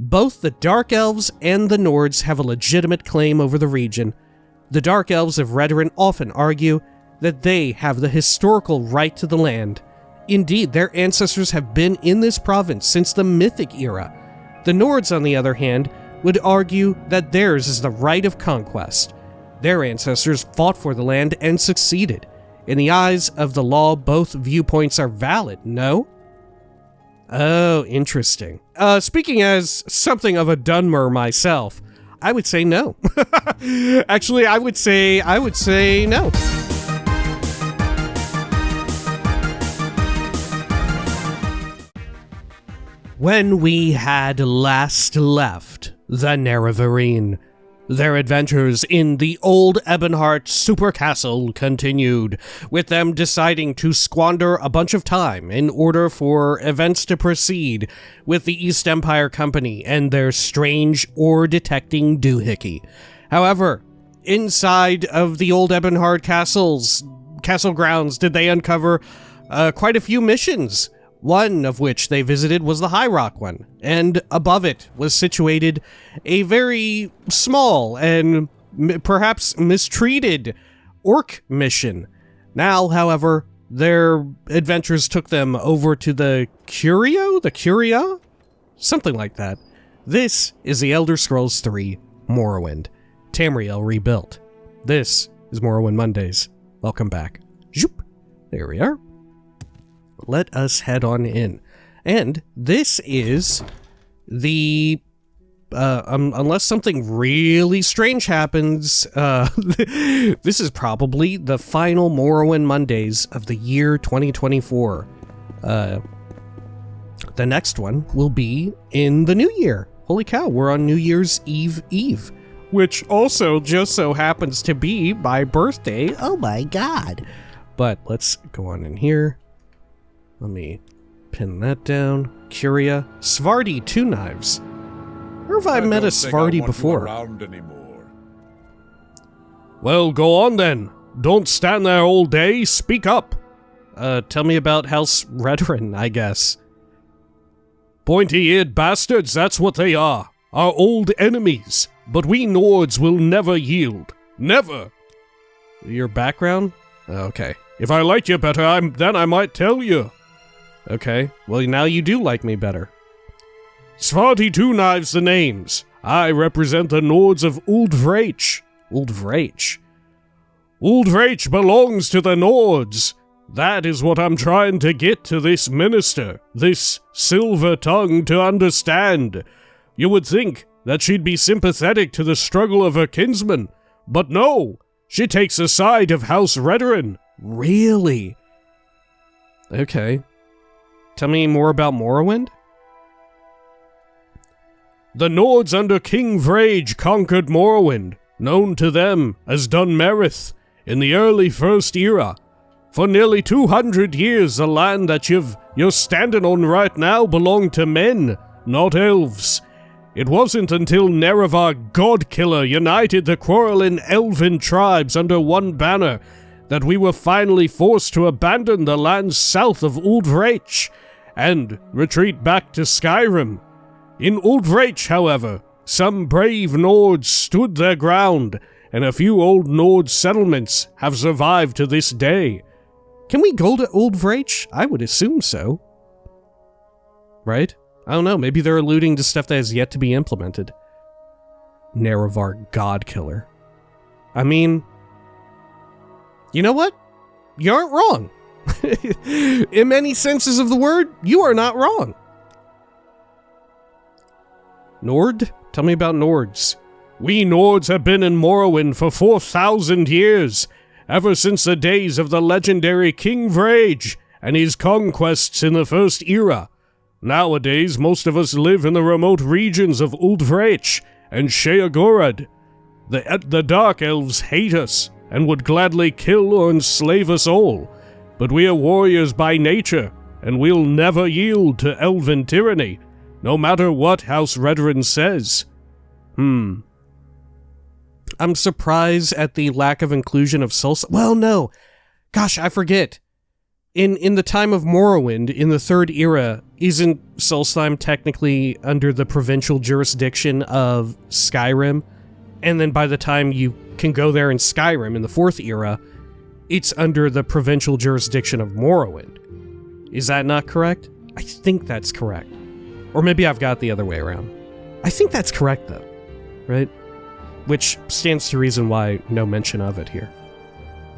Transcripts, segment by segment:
Both the Dark Elves and the Nords have a legitimate claim over the region. The Dark Elves of Redoran often argue that they have the historical right to the land. Indeed, their ancestors have been in this province since the Mythic era. The Nords, on the other hand, would argue that theirs is the right of conquest. Their ancestors fought for the land and succeeded. In the eyes of the law, both viewpoints are valid, no? Oh, interesting. Speaking as something of a Dunmer myself, I would say no. Actually, I would say no. When we had last left the Nerevarine, their adventures in the old Ebonheart super castle continued, with them deciding to squander a bunch of time in order for events to proceed with the East Empire Company and their strange ore-detecting doohickey. However, inside of the old Ebonheart castle grounds, did they uncover quite a few missions. One of which they visited was the High Rock one, and above it was situated a very small and perhaps mistreated orc mission. Now, however, their adventures took them over to the Curia? Something like that. This is the Elder Scrolls 3 Morrowind, Tamriel Rebuilt. This is Morrowind Mondays. Welcome back. Zoop. There we are. Let us head on in. And this is the, unless something really strange happens, this is probably the final Morrowind Mondays of the year 2024. The next one will be in the new year. Holy cow, we're on New Year's Eve, which also just so happens to be my birthday. Oh my god. But let's go on in here. Let me pin that down. Curia. Svardi, 2 knives. Where have I met a Svardi before? Well, go on then. Don't stand there all day. Speak up. Tell me about House Redoran, I guess. Pointy-eared bastards, that's what they are. Our old enemies. But we Nords will never yield. Never. Your background? Okay. If I liked you better, then I might tell you. Okay, well now you do like me better. Svardi Two Knives the names. I represent the Nords of Uldvrach. Uldvrach? Uldvrach belongs to the Nords. That is what I'm trying to get to this minister, this silver tongue, to understand. You would think that she'd be sympathetic to the struggle of her kinsmen, but no, she takes the side of House Redoran. Really? Okay. Tell me more about Morrowind? The Nords under King Vrage conquered Morrowind, known to them as Dunmerith, in the early First Era. For nearly 200 years, the land that you're standing on right now belonged to men, not elves. It wasn't until Nerevar Godkiller united the quarreling elven tribes under one banner that we were finally forced to abandon the lands south of Uldvrach and retreat back to Skyrim. In Uldvrach, however, some brave Nords stood their ground, and a few old Nord settlements have survived to this day. Can we go to Uldvrach? I would assume so. Right? I don't know, maybe they're alluding to stuff that has yet to be implemented. Nerevar Godkiller. I mean, you know what? You aren't wrong. In many senses of the word, you are not wrong. Nord? Tell me about Nords. We Nords have been in Morrowind for 4,000 years, ever since the days of the legendary King Vrage and his conquests in the First Era. Nowadays, most of us live in the remote regions of Uldvrach and Sheagorad. The Dark Elves hate us and would gladly kill or enslave us all. But we are warriors by nature, and we'll never yield to elven tyranny, no matter what House Redoran says. I'm surprised at the lack of inclusion of soul... Well, no. Gosh, I forget. in the time of Morrowind, in the Third Era, isn't Solstheim technically under the provincial jurisdiction of Skyrim? And then by the time you can go there in Skyrim, in the Fourth Era, it's under the provincial jurisdiction of Morrowind. Is that not correct? I think that's correct. Or maybe I've got the other way around. I think that's correct, though. Right? Which stands to reason why no mention of it here.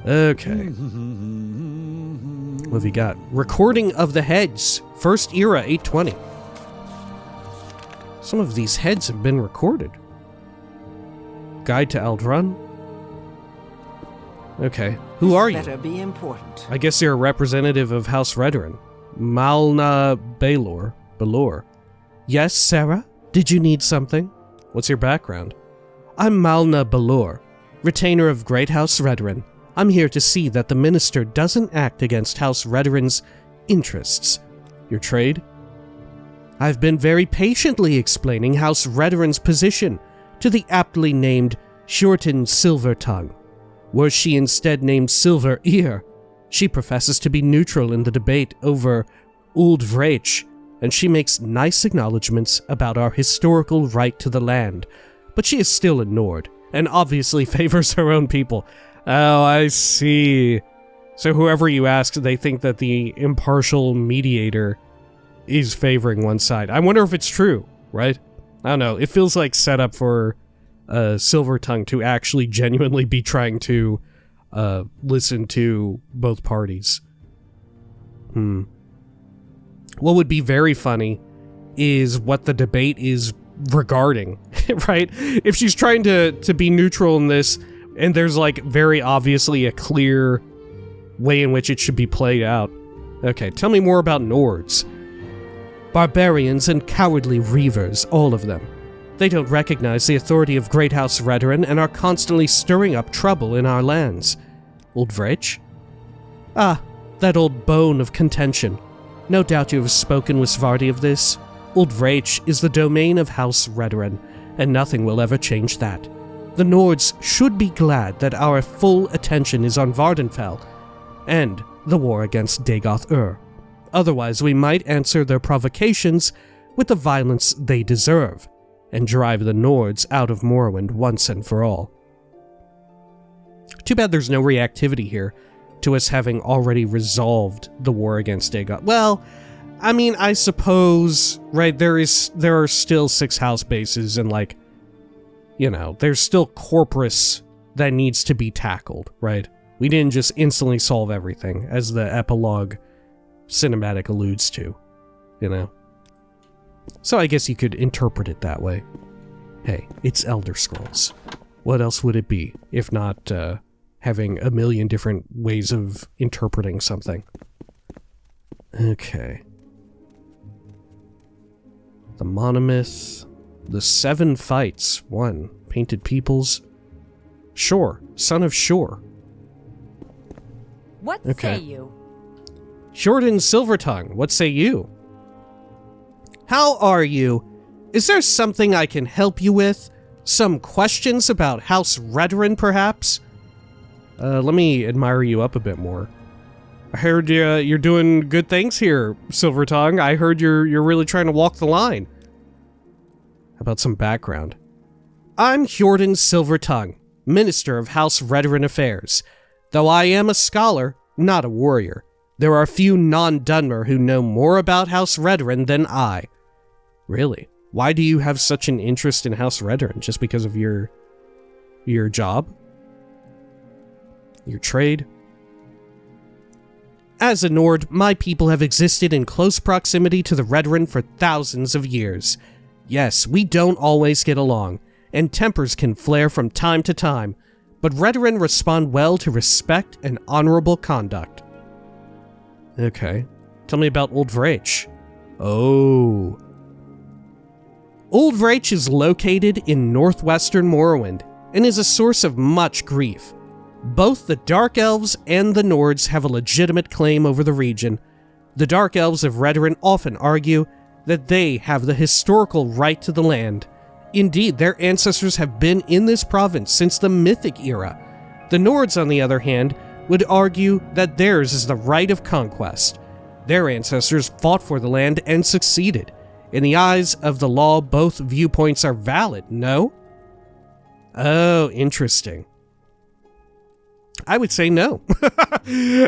Okay. What have we got? Recording of the heads. First Era, 820. Some of these heads have been recorded. Guide to Eldrun. Okay. Who are you? Better be important. I guess you're a representative of House Redoran. Malna Balor. Yes, Sarah? Did you need something? What's your background? I'm Malna Balor, retainer of Great House Redoran. I'm here to see that the minister doesn't act against House Redoran's interests. Your trade? I've been very patiently explaining House Redoran's position to the aptly named Shorten Silvertongue. Were she instead named Silver Ear, she professes to be neutral in the debate over Uldvrech, and she makes nice acknowledgments about our historical right to the land, but she is still a Nord, and obviously favors her own people. Oh, I see. So whoever you ask, they think that the impartial mediator is favoring one side. I wonder if it's true, right? I don't know. It feels like set up for Silvertongue to actually genuinely be trying to listen to both parties. What would be very funny is what the debate is regarding, right? If she's trying to be neutral in this, and there's like very obviously a clear way in which it should be played out. Okay, tell me more about Nords. Barbarians and cowardly reavers, all of them. They don't recognize the authority of Great House Redoran and are constantly stirring up trouble in our lands. Uldvrech? Ah, that old bone of contention. No doubt you have spoken with Svardi of this. Uldvrech is the domain of House Redoran, and nothing will ever change that. The Nords should be glad that our full attention is on Vardenfell and the war against Dagoth-Ur. Otherwise, we might answer their provocations with the violence they deserve and drive the Nords out of Morrowind once and for all. Too bad there's no reactivity here to us having already resolved the war against Dagoth. Well, I mean, I suppose, right, there are still 6 house bases and, like, you know, there's still corpus that needs to be tackled, right? We didn't just instantly solve everything, as the epilogue cinematic alludes to, you know? So I guess you could interpret it that way. Hey, it's Elder Scrolls. What else would it be, if not having a million different ways of interpreting something? Okay. The Monomyth. The 7 fights. 1. Painted peoples. Shore. Son of Shore. What say you? Shorten Silvertongue. What say you? How are you? Is there something I can help you with? Some questions about House Redoran, perhaps? Let me admire you up a bit more. I heard you're doing good things here, Silvertongue. I heard you're really trying to walk the line. How about some background? I'm Hjordan Silvertongue, Minister of House Redoran Affairs. Though I am a scholar, not a warrior, there are few non-Dunmer who know more about House Redoran than I. Really? Why do you have such an interest in House Redoran? Just because of your job? Your trade? As a Nord, my people have existed in close proximity to the Redoran for thousands of years. Yes, we don't always get along, and tempers can flare from time to time, but Redoran respond well to respect and honorable conduct. Okay. Tell me about Uldvrech. Oh. Uldvrech is located in northwestern Morrowind, and is a source of much grief. Both the Dark Elves and the Nords have a legitimate claim over the region. The Dark Elves of Redoran often argue that they have the historical right to the land. Indeed, their ancestors have been in this province since the Mythic era. The Nords, on the other hand, would argue that theirs is the right of conquest. Their ancestors fought for the land and succeeded. In the eyes of the law, both viewpoints are valid, no? Oh, interesting. I would say no.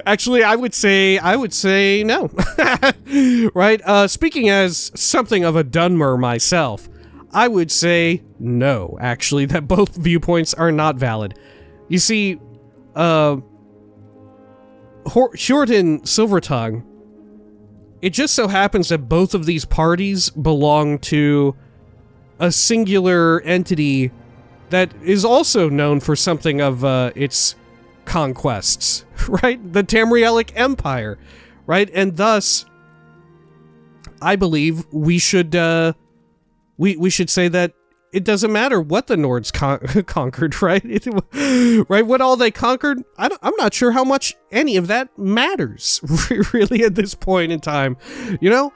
Actually, I would say no. Right? Speaking as something of a Dunmer myself, I would say no, actually, that both viewpoints are not valid. You see, Hjort and Silvertongue, it just so happens that both of these parties belong to a singular entity that is also known for something of its conquests, right? The Tamrielic Empire, right? And thus, I believe we should we should say that it doesn't matter what the Nords conquered, right? Right? What all they conquered, I'm not sure how much any of that matters, really, at this point in time. You know?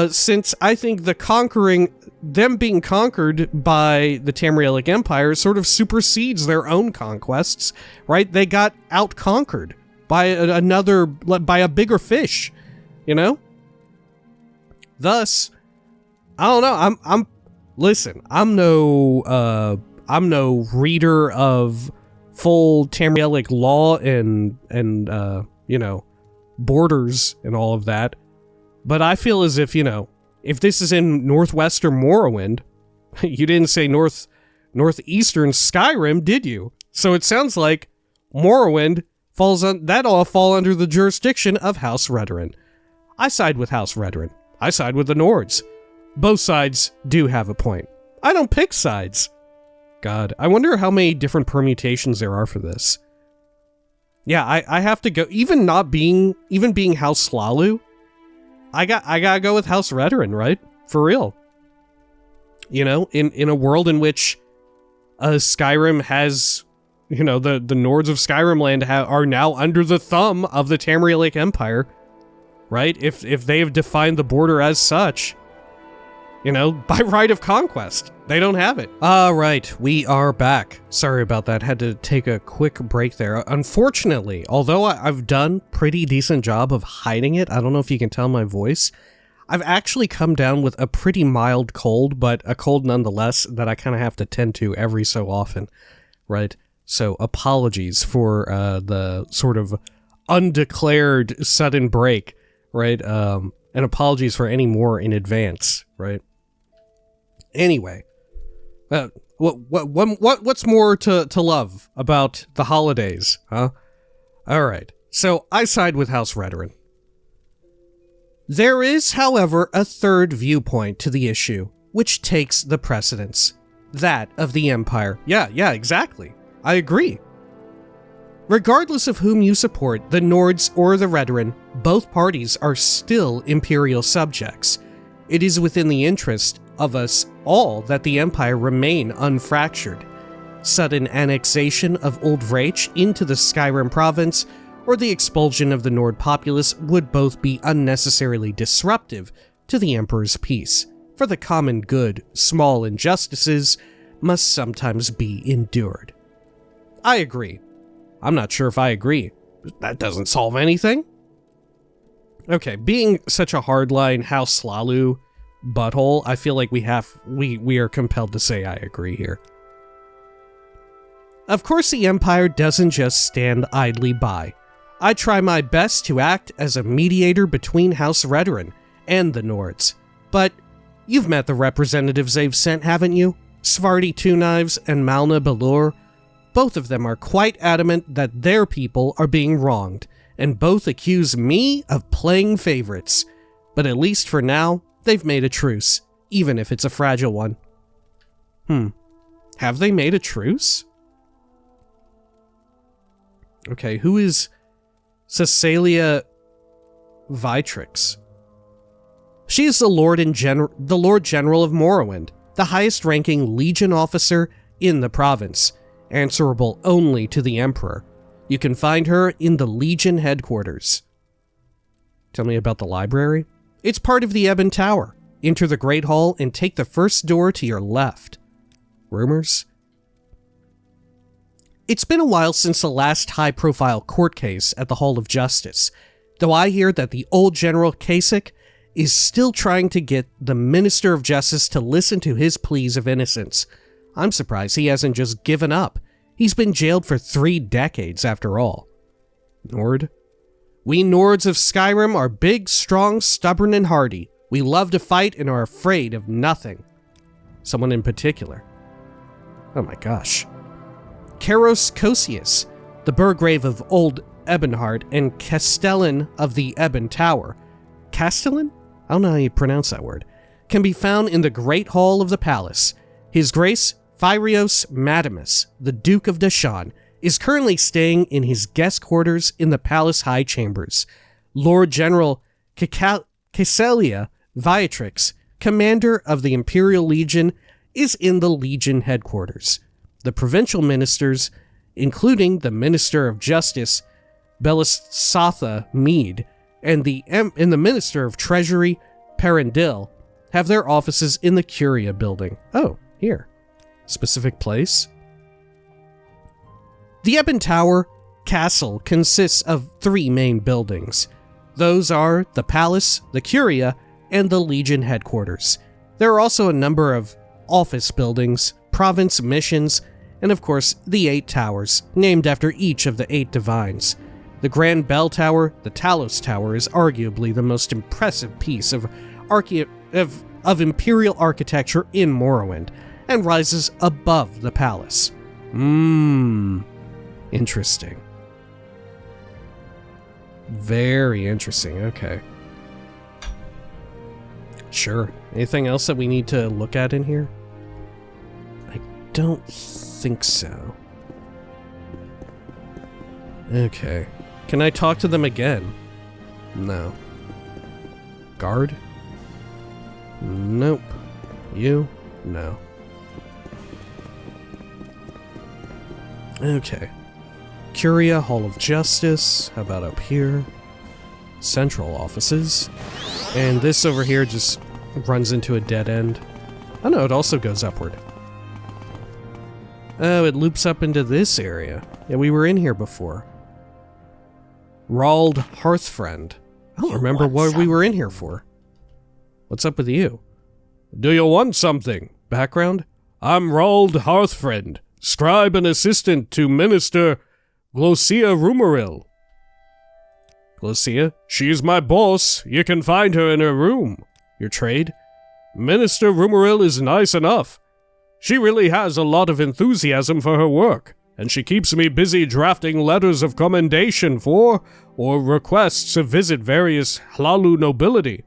Since I think them being conquered by the Tamrielic Empire sort of supersedes their own conquests, right? They got out-conquered by by a bigger fish, you know? Thus, I don't know, listen, I'm no reader of full Tamrielic law and you know, borders and all of that, but I feel as if, you know, if this is in northwestern Morrowind, you didn't say northeastern Skyrim, did you? So it sounds like Morrowind that all fall under the jurisdiction of House Redoran. I side with House Redoran. I side with the Nords. Both sides do have a point. I don't pick sides. God, I wonder how many different permutations there are for this. Yeah, I have to go, even being House Slalu, I gotta go with House Redoran, right? For real. You know, in a world in which Skyrim has, you know, the Nords of Skyrim land are now under the thumb of the Tamrielic Empire, right? If they have defined the border as such, you know, by right of conquest. They don't have it. Right, we are back. Sorry about that, had to take a quick break there. Unfortunately, although I've done pretty decent job of hiding it, I don't know if you can tell my voice, I've actually come down with a pretty mild cold, but a cold nonetheless that I kind of have to tend to every so often, right? So apologies for the sort of undeclared sudden break, right? And apologies for any more in advance, right? Anyway, what's more to love about the holidays, huh? All right, so I side with House Redoran. There is, however, a third viewpoint to the issue, which takes the precedence. That of the Empire. Yeah, exactly. I agree. Regardless of whom you support, the Nords or the Redoran, both parties are still Imperial subjects. It is within the interest of us all that the Empire remain unfractured. Sudden annexation of Old Vraich into the Skyrim province or the expulsion of the Nord populace would both be unnecessarily disruptive to the Emperor's peace. For the common good, small injustices must sometimes be endured. I agree. I'm not sure if I agree. That doesn't solve anything. Okay, being such a hardline House Slalu butthole, I feel like we are compelled to say I agree here. Of course, the Empire doesn't just stand idly by. I try my best to act as a mediator between House Redoran and the Nords. But you've met the representatives they've sent, haven't you? Svarti Two Knives and Malna Balor. Both of them are quite adamant that their people are being wronged, and both accuse me of playing favorites. But at least for now, they've made a truce, even if it's a fragile one. Have they made a truce? Okay, who is Cecilia Vitrix? She is the Lord General of Morrowind, the highest-ranking Legion officer in the province, answerable only to the Emperor. You can find her in the Legion headquarters. Tell me about the library? It's part of the Ebon Tower. Enter the Great Hall and take the first door to your left. Rumors? It's been a while since the last high-profile court case at the Hall of Justice, though I hear that the old General Kasich is still trying to get the Minister of Justice to listen to his pleas of innocence. I'm surprised he hasn't just given up. He's been jailed for 3 decades after all. Nord? We Nords of Skyrim are big, strong, stubborn, and hardy. We love to fight and are afraid of nothing. Someone in particular. Oh my gosh. Karos Cosius, the Burgrave of Old Ebonheart and Castellan of the Ebon Tower. Castellan? I don't know how you pronounce that word. Can be found in the Great Hall of the Palace. His Grace Phyrios Madamus, the Duke of Dashan, is currently staying in his guest quarters in the Palace High Chambers. Lord General Caesalia Viatrix, commander of the Imperial Legion, is in the Legion headquarters. The provincial ministers, including the Minister of Justice, Belisatha Mead, and the Minister of Treasury, Perendil, have their offices in the Curia building. Oh, here. Specific place? The Ebon Tower Castle consists of 3 main buildings. Those are the Palace, the Curia, and the Legion headquarters. There are also a number of office buildings, province missions, and of course the 8 towers, named after each of the 8 divines. The Grand Bell Tower, the Talos Tower, is arguably the most impressive piece of imperial architecture in Morrowind, and rises above the palace. Interesting. Very interesting, okay. Sure. Anything else that we need to look at in here? I don't think so. Okay. Can I talk to them again? No. Guard? Nope. You? No. Okay. Curia, Hall of Justice. How about up here? Central offices. And this over here just runs into a dead end. Oh no, it also goes upward. Oh, it loops up into this area. Yeah, we were in here before. Rald Hearthfriend. I don't remember what we were in here for. What's up with you? Do you want something? Background? I'm Rald Hearthfriend, scribe and assistant to Minister Glosia Rumeril. Glosia? She's my boss. You can find her in her room. Your trade? Minister Rumeril is nice enough. She really has a lot of enthusiasm for her work, and she keeps me busy drafting letters of commendation for, or requests to visit various Hlalu nobility.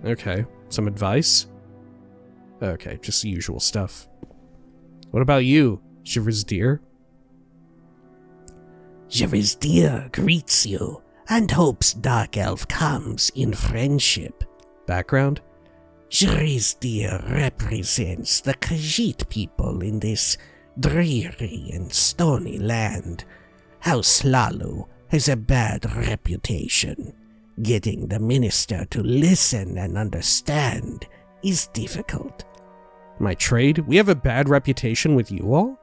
Okay, some advice? Okay, just the usual stuff. What about you, Javisdir? Javisdir greets you and hopes Dark Elf comes in friendship. Background? Javisdir represents the Khajiit people in this dreary and stony land. House Hlalu has a bad reputation. Getting the minister to listen and understand is difficult. My trade? We have a bad reputation with you all?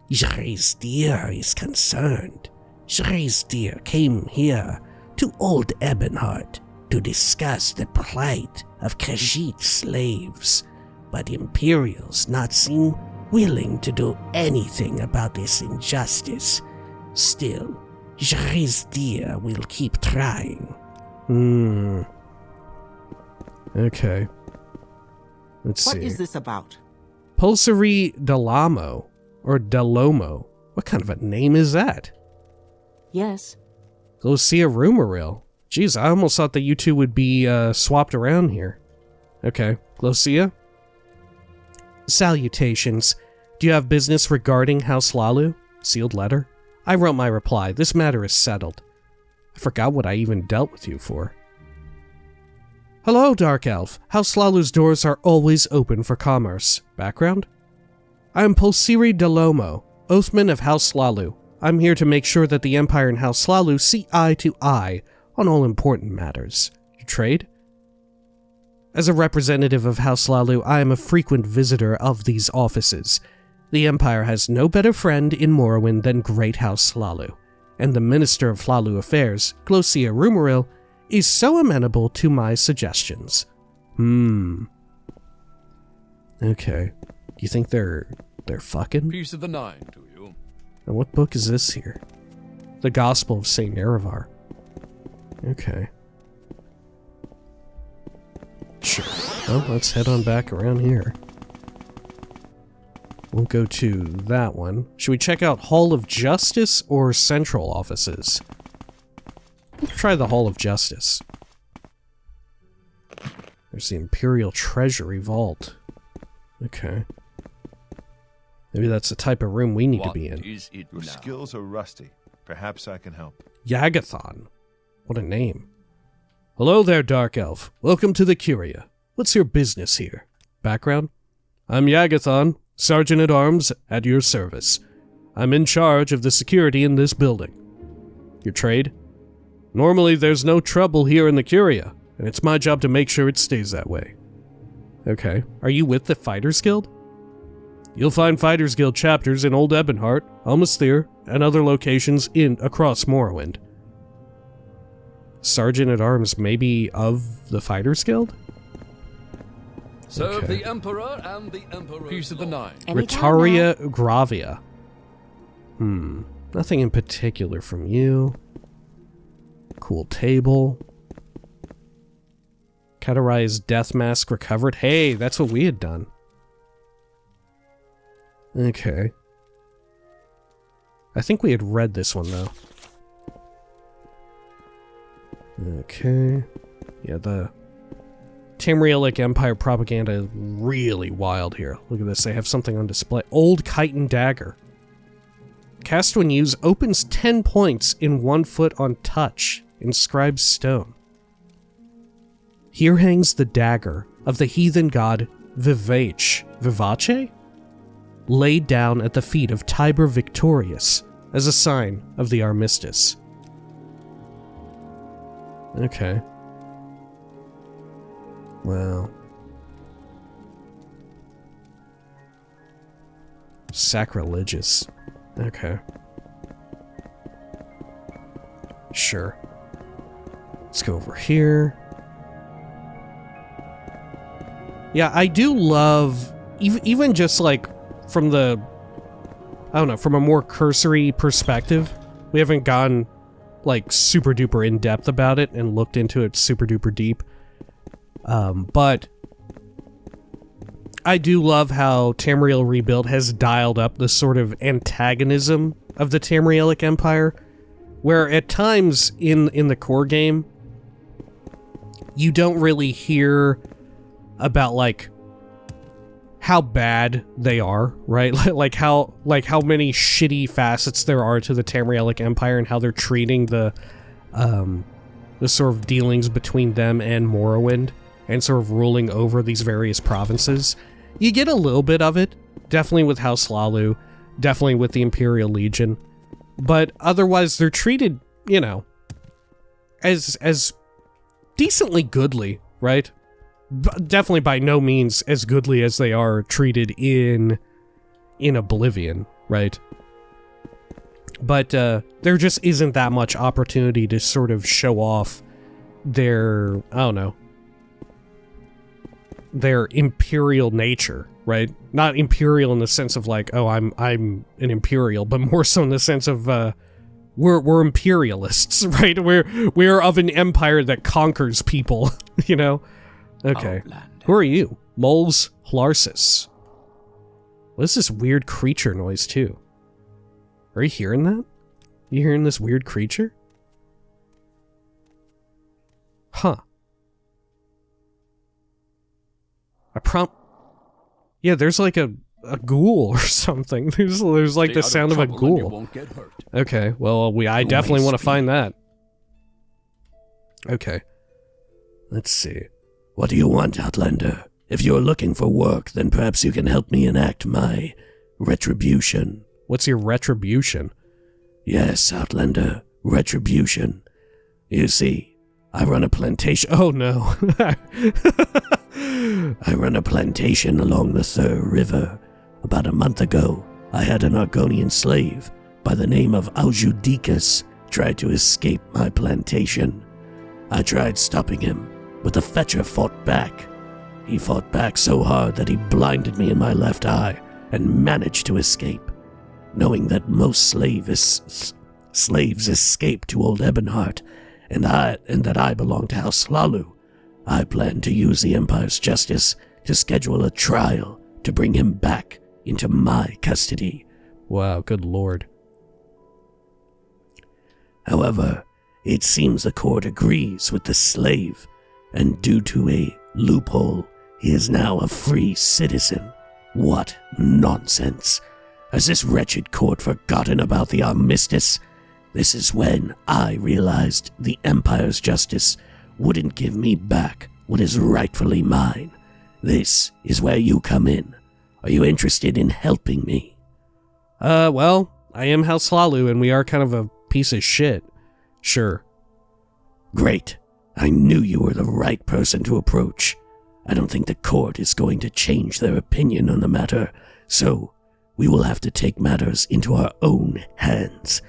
Javisdir is concerned. Javisdir came here to Old Ebonheart to discuss the plight of Khajiit slaves, but Imperials not seem willing to do anything about this injustice. Still, Javisdir will keep trying. Okay. Let's see. What is this about? Pulsary Delamo, or Delomo. What kind of a name is that? Yes. Glosia Rumeril. Jeez, I almost thought that you two would be swapped around here. Okay, Glosia? Salutations. Do you have business regarding House Hlalu? Sealed letter? I wrote my reply. This matter is settled. I forgot what I even dealt with you for. Hello, Dark Elf. House Hlalu's doors are always open for commerce. Background? I am Pulsiri Delomo, Oathman of House Hlalu. I'm here to make sure that the Empire and House Hlalu see eye to eye on all important matters. Your trade? As a representative of House Hlalu, I am a frequent visitor of these offices. The Empire has no better friend in Morrowind than Great House Hlalu, and the Minister of Hlalu Affairs, Glosia Rumaril, is so amenable to my suggestions. Okay. Do you think they're fucking? Piece of the nine to you. And what book is this here? The Gospel of Saint Nerevar. Okay. Sure. Well, let's head on back around here. We'll go to that one. Should we check out Hall of Justice or Central Offices? Let's try the Hall of Justice. There's the Imperial Treasury Vault. Okay. Maybe that's the type of room we need to be in. Your skills are rusty. Perhaps I can help. Yagathon. What a name. Hello there, Dark Elf. Welcome to the Curia. What's your business here? Background? I'm Yagathon, Sergeant-at-Arms, at your service. I'm in charge of the security in this building. Your trade? Normally there's no trouble here in the Curia, and it's my job to make sure it stays that way. Okay. Are you with the Fighters Guild? You'll find Fighters Guild chapters in Old Ebonheart, Almasthir, and other locations across Morrowind. Sergeant-at-Arms maybe of the Fighters Guild? Serve the Emperor and the Emperor. Piece of the nine. Ritaria Gravia. Nothing in particular from you. Cool table. Katarai's death mask recovered. Hey, that's what we had done. Okay. I think we had read this one, though. Okay. Yeah, the Tamriel Empire propaganda is really wild here. Look at this, they have something on display. Old Chitin Dagger. Cast when used, opens 10 points in 1 foot on touch. Inscribed stone. Here hangs the dagger of the heathen god Vivace? Laid down at the feet of Tiber Victorious as a sign of the armistice. Okay. Well. Sacrilegious. Okay. Sure. Let's go over here. Yeah, I do love, even just like from the, I don't know, from a more cursory perspective. We haven't gone like super duper in depth about it and looked into it super duper deep. But I do love how Tamriel Rebuilt has dialed up the sort of antagonism of the Tamrielic Empire, where at times in the core game, you don't really hear about like how bad they are, right? like how many shitty facets there are to the Tamrielic Empire and how they're treating the sort of dealings between them and Morrowind and sort of ruling over these various provinces. You get a little bit of it, definitely with House Hlalu, definitely with the Imperial Legion, but otherwise they're treated, you know, as decently goodly, right? Definitely by no means as goodly as they are treated in Oblivion, right? But there just isn't that much opportunity to sort of show off their, I don't know, their imperial nature, right? Not imperial in the sense of like, oh, I'm an imperial, but more so in the sense of we're imperialists, right? We're of an empire that conquers people, you know? Okay. Outlander. Who are you? Moles Hlarsis. What is this weird creature noise too? Are you hearing that? You hearing this weird creature? Huh. Yeah, there's like a ghoul or something. There's like Stay the out sound of a trouble and you ghoul. won't get hurt. Okay, well, I definitely want to find that. Okay. Let's see. What do you want, Outlander? If you're looking for work, then perhaps you can help me enact my retribution. What's your retribution? Yes, Outlander, retribution. You see, I run a plantation. Oh no. I run a plantation along the Thur River, About a month ago, I had an Argonian slave by the name of Aljudicus try to escape my plantation. I tried stopping him, but the fetcher fought back. He fought back so hard that he blinded me in my left eye and managed to escape. Knowing that most slaves escape to old Ebonheart, and that I belong to House Slalu, I plan to use the Empire's justice to schedule a trial to bring him back into my custody. Wow, good lord. However, it seems the court agrees with the slave, and due to a loophole, he is now a free citizen. What nonsense! Has this wretched court forgotten about the armistice? This is when I realized the Empire's justice wouldn't give me back what is rightfully mine. This is where you come in. Are you interested in helping me? Well, I am House Lalu, and we are kind of a piece of shit. Sure. Great. I knew you were the right person to approach. I don't think the court is going to change their opinion on the matter, so we will have to take matters into our own hands.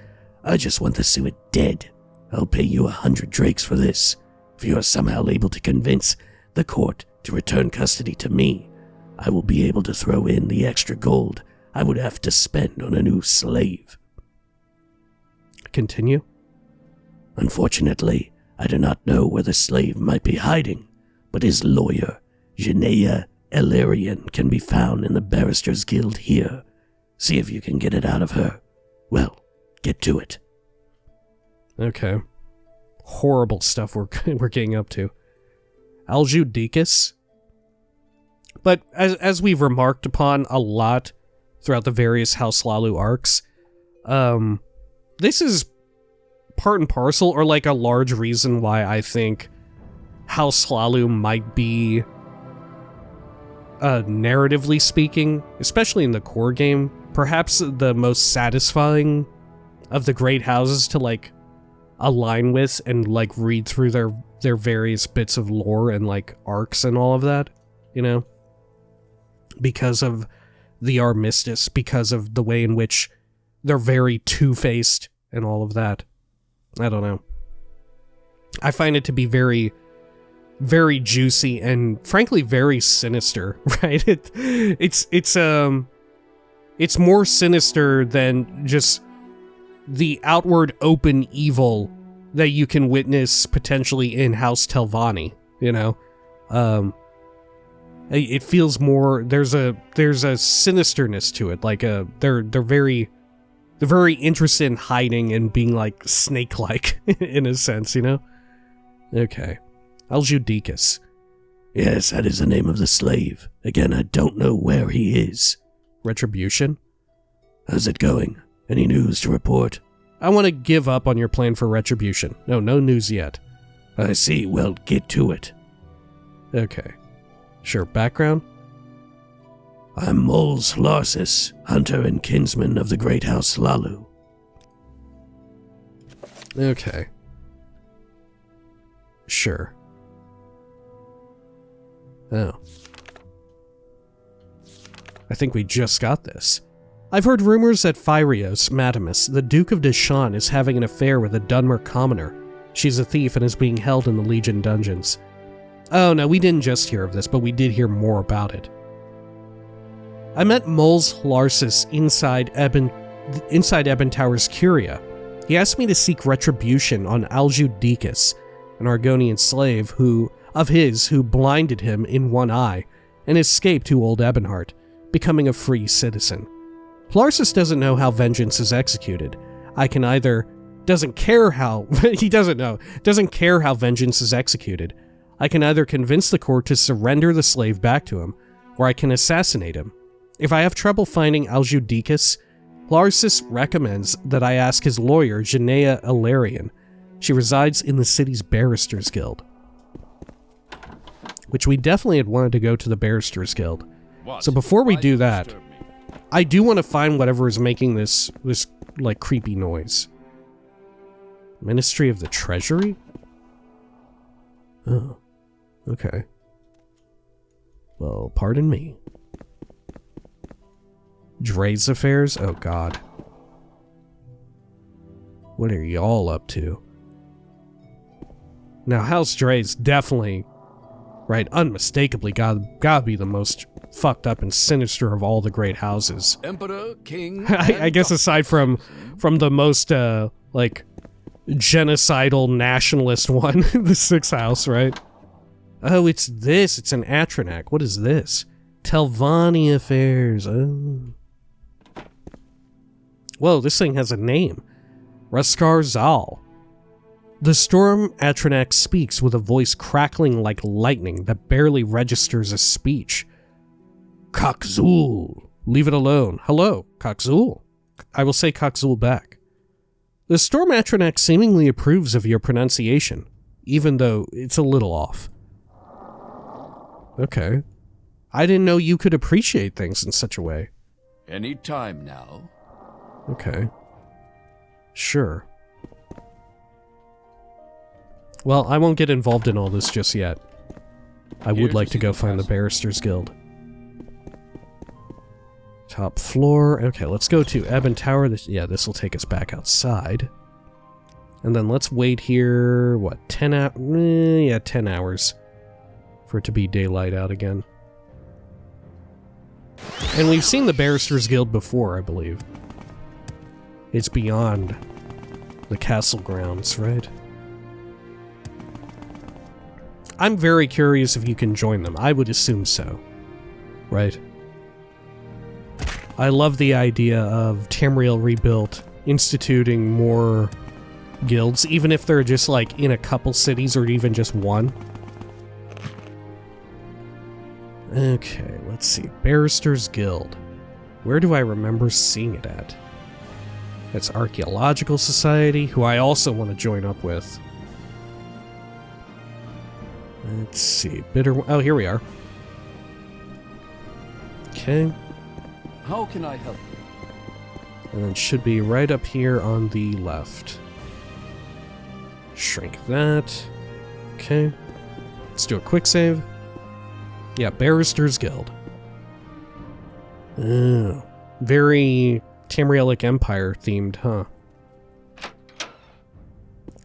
I just want the suet dead. I'll pay you 100 drakes for this. If you are somehow able to convince the court to return custody to me, I will be able to throw in the extra gold I would have to spend on a new slave. Continue. Unfortunately, I do not know where the slave might be hiding, but his lawyer, Genea Elarian, can be found in the Barristers Guild here. See if you can get it out of her. Well, get to it. Okay. Horrible stuff we're getting up to. Aljudicus? But as we've remarked upon a lot throughout the various House Lalu arcs, this is part and parcel, or like a large reason why I think House Lalu might be, narratively speaking, especially in the core game, perhaps the most satisfying of the great houses to like align with and like read through their various bits of lore and like arcs and all of that, you know? Because of the armistice, because of the way in which they're very two-faced and all of that. I don't know. I find it to be very, very juicy and frankly very sinister, right? It's more sinister than just the outward open evil that you can witness potentially in House Telvanni, you know? It feels more, there's a sinisterness to it, like they're very interested in hiding and being like snake-like in a sense, you know? Okay. Aljudicus. Yes, that is the name of the slave. Again, I don't know where he is. Retribution? How's it going? Any news to report? I want to give up on your plan for retribution. No news yet. I see. Well, get to it. Okay. Sure. Background? I'm Mols Larsis, hunter and kinsman of the great House Lalu. Okay. Sure. Oh. I think we just got this. I've heard rumors that Phyrios Matamus, the Duke of Deshan, is having an affair with a Dunmer commoner. She's a thief and is being held in the Legion dungeons. Oh no, we didn't just hear of this, but we did hear more about it. I met Mols Larsis inside Ebon Tower's Curia. He asked me to seek retribution on Aljudicus, an Argonian slave who blinded him in one eye and escaped to old Ebonheart, becoming a free citizen. Larsis doesn't know how vengeance is executed. Doesn't care how vengeance is executed. I can either convince the court to surrender the slave back to him, or I can assassinate him. If I have trouble finding Aljudicus, Larsis recommends that I ask his lawyer, Genea Elarian. She resides in the city's Barristers Guild. Which we definitely had wanted to go to the Barristers Guild. So before we do that, I do want to find whatever is making this like creepy noise. Ministry of the Treasury? Oh, okay. Well, pardon me. Dre's affairs? Oh god. What are y'all up to? Now, House Dre's definitely, right, unmistakably gotta be the most fucked up and sinister of all the great houses. Emperor, king, I guess aside from the most, like, genocidal nationalist one, the Sixth House, right? Oh, it's this. It's an Atronak. What is this? Telvanni affairs. Oh. Whoa, this thing has a name. Raskar Zal. The storm Atronak speaks with a voice crackling like lightning that barely registers as speech. Kakzul. Leave it alone. Hello, Kakzul. I will say Kakzul back. The storm Atronak seemingly approves of your pronunciation, even though it's a little off. Okay. I didn't know you could appreciate things in such a way. Any time now. Okay. Sure. Well, I won't get involved in all this just yet. I would like to go find the Barristers Guild. Top floor. Okay, let's go to Ebon Tower. This will take us back outside. And then let's wait here, what, 10 hours? Yeah, 10 hours for it to be daylight out again. And we've seen the Barristers Guild before, I believe. It's beyond the castle grounds, right? I'm very curious if you can join them. I would assume so, right? I love the idea of Tamriel Rebuilt instituting more guilds, even if they're just like in a couple cities or even just one. Okay, let's see. Barristers Guild. Where do I remember seeing it at? That's Archaeological Society, who I also want to join up with. Let's see. Oh, here we are. Okay. How can I help? And then it should be right up here on the left. Shrink that. Okay. Let's do a quick save. Yeah, Barristers Guild. Oh, very Tamrielic Empire themed, huh?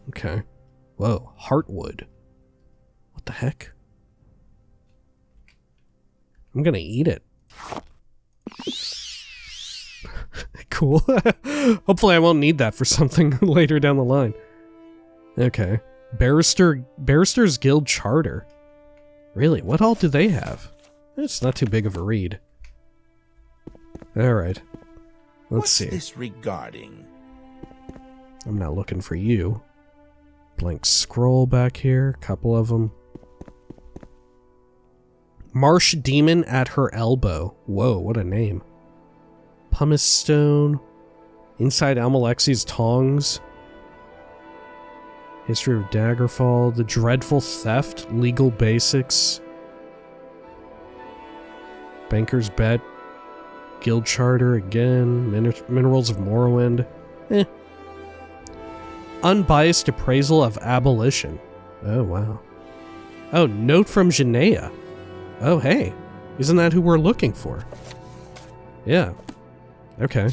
Okay. Whoa, Heartwood. What the heck? I'm gonna eat it. Cool. Hopefully I won't need that for something later down the line. Okay. Barristers Guild Charter. Really, what all do they have? It's not too big of a read. Alright. Let's see. What's this regarding? I'm not looking for you. Blank scroll back here. Couple of them. Marsh Demon at her elbow. Whoa, what a name. Pumice Stone. Inside Almalexi's Tongs. History of Daggerfall. The Dreadful Theft. Legal Basics. Banker's Bet. Guild Charter again. Minerals of Morrowind. Unbiased Appraisal of Abolition. Oh, wow. Oh, Note from Janaea. Oh, hey. Isn't that who we're looking for? Yeah. Okay.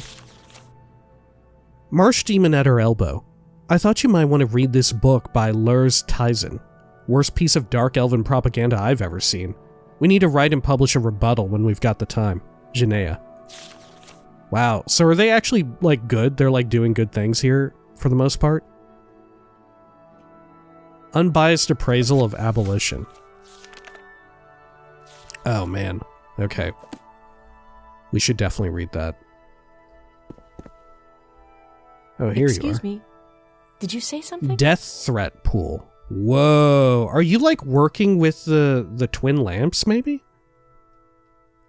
Marsh Demon at her elbow. I thought you might want to read this book by Lurs Tyson. Worst piece of dark elven propaganda I've ever seen. We need to write and publish a rebuttal when we've got the time. Janaea. Wow, so are they actually, like, good? They're, like, doing good things here, for the most part? Unbiased Appraisal of Abolition. Oh, man. Okay. We should definitely read that. Oh, here you are. Excuse me. Did you say something? Death Threat Pool. Whoa. Are you, like, working with the twin lamps, maybe?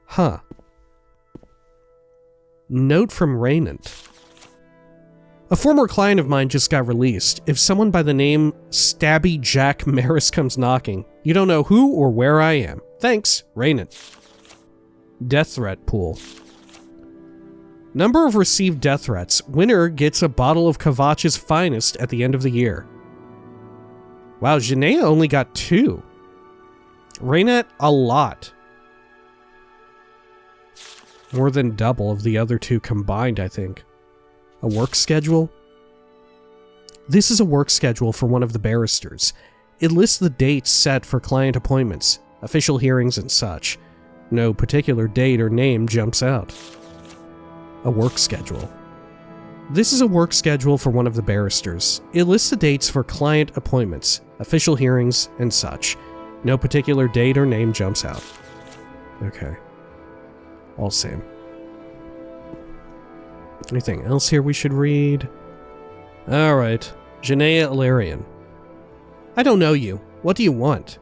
Huh. Note from Raynant. A former client of mine just got released. If someone by the name Stabby Jack Maris comes knocking, you don't know who or where I am. Thanks, Raynant. Death Threat Pool. Number of received death threats. Winner gets a bottle of Kavach's finest at the end of the year. Wow, Janaea only got 2. Raynant, a lot. More than double of the other two combined, I think. A work schedule? This is a work schedule for one of the barristers. It lists the dates set for client appointments, official hearings, and such. No particular date or name jumps out. A work schedule. This is a work schedule for one of the barristers. It lists the dates for client appointments, official hearings, and such. No particular date or name jumps out. Okay. All same. Anything else here we should read? Alright. Janaea Illyrian. I don't know you. What do you want?